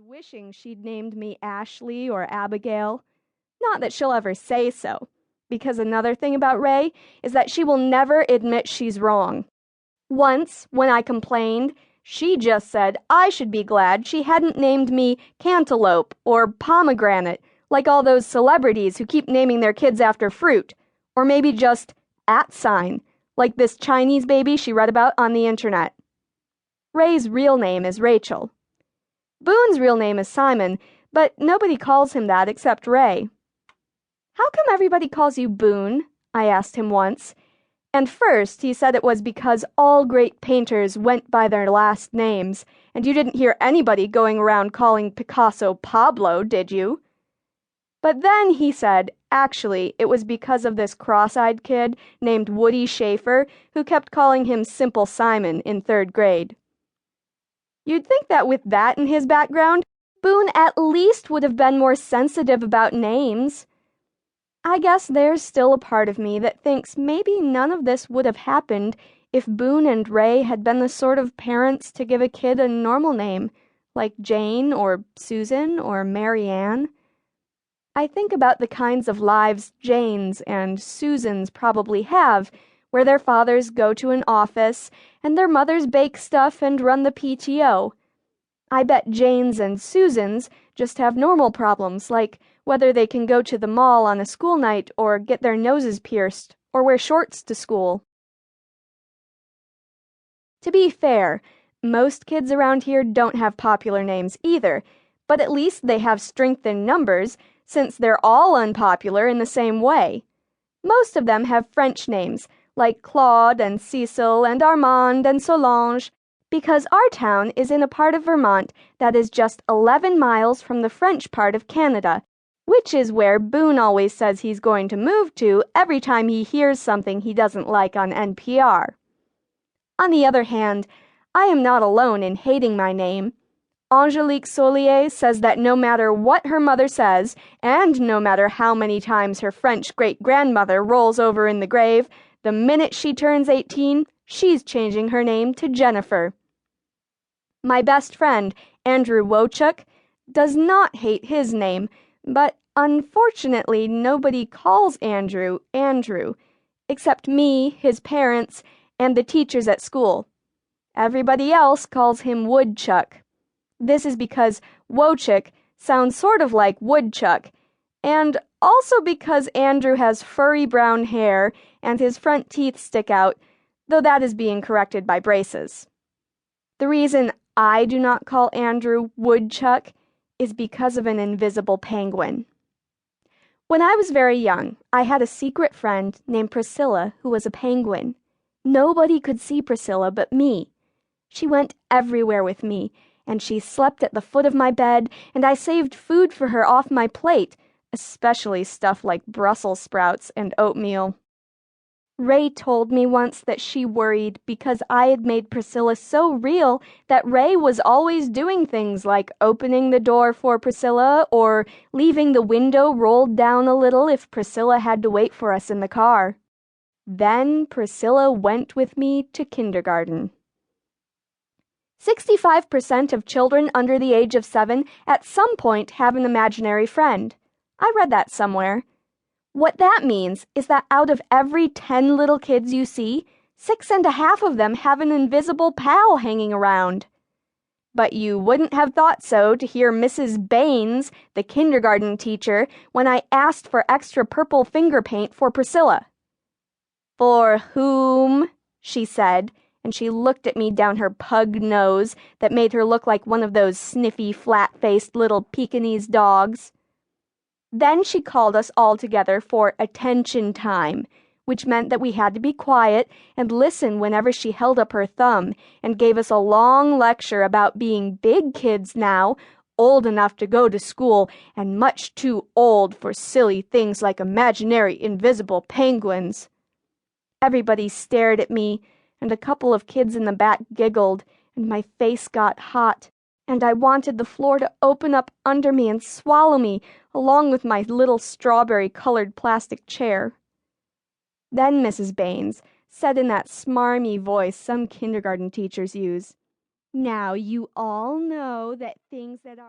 wishing she'd named me Ashley or Abigail. Not that she'll ever say so, because another thing about Ray is that she will never admit she's wrong. Once, when I complained, she just said I should be glad she hadn't named me Cantaloupe or Pomegranate, like all those celebrities who keep naming their kids after fruit, or maybe just @, like this Chinese baby she read about on the internet. Ray's real name is Rachel. Boone's real name is Simon, but nobody calls him that except Ray. "How come everybody calls you Boone?" I asked him once. And first he said it was because all great painters went by their last names, and you didn't hear anybody going around calling Picasso Pablo, did you? But then he said, actually, it was because of this cross-eyed kid named Woody Schaefer who kept calling him Simple Simon in 3rd grade. You'd think that with that in his background, Boone at least would have been more sensitive about names. I guess there's still a part of me that thinks maybe none of this would have happened if Boone and Ray had been the sort of parents to give a kid a normal name, like Jane or Susan or Mary Ann. I think about the kinds of lives Janes and Susans probably have, where their fathers go to an office and their mothers bake stuff and run the PTO. I bet Janes and Susans just have normal problems, like whether they can go to the mall on a school night or get their noses pierced or wear shorts to school. To be fair, most kids around here don't have popular names either, but at least they have strength in numbers, since they're all unpopular in the same way. Most of them have French names, like Claude and Cecil and Armand and Solange, because our town is in a part of Vermont that is just 11 miles from the French part of Canada, which is where Boone always says he's going to move to every time he hears something he doesn't like on NPR. On the other hand, I am not alone in hating my name. Angelique Solier says that no matter what her mother says, and no matter how many times her French great-grandmother rolls over in the grave, the minute she turns 18, she's changing her name to Jennifer. My best friend, Andrew Wochuk, does not hate his name, but unfortunately nobody calls Andrew Andrew, except me, his parents, and the teachers at school. Everybody else calls him Woodchuck. This is because Wochuk sounds sort of like woodchuck, and also because Andrew has furry brown hair and his front teeth stick out, though that is being corrected by braces. The reason I do not call Andrew Woodchuck is because of an invisible penguin. When I was very young, I had a secret friend named Priscilla who was a penguin. Nobody could see Priscilla but me. She went everywhere with me, and she slept at the foot of my bed, and I saved food for her off my plate, especially stuff like Brussels sprouts and oatmeal. Ray told me once that she worried because I had made Priscilla so real that Ray was always doing things like opening the door for Priscilla or leaving the window rolled down a little if Priscilla had to wait for us in the car. Then Priscilla went with me to kindergarten. 65% of children under the age of 7 at some point have an imaginary friend. I read that somewhere. What that means is that out of every 10 little kids you see, 6.5 of them have an invisible pal hanging around. But you wouldn't have thought so to hear Mrs. Baines, the kindergarten teacher, when I asked for extra purple finger paint for Priscilla. "For whom?" she said, and she looked at me down her pug nose that made her look like one of those sniffy, flat-faced little Pekingese dogs. Then she called us all together for attention time, which meant that we had to be quiet and listen whenever she held up her thumb and gave us a long lecture about being big kids now, old enough to go to school, and much too old for silly things like imaginary invisible penguins. Everybody stared at me, and a couple of kids in the back giggled, and my face got hot, and I wanted the floor to open up under me and swallow me, along with my little strawberry-colored plastic chair. Then Mrs. Baines said in that smarmy voice some kindergarten teachers use, "Now you all know that things that are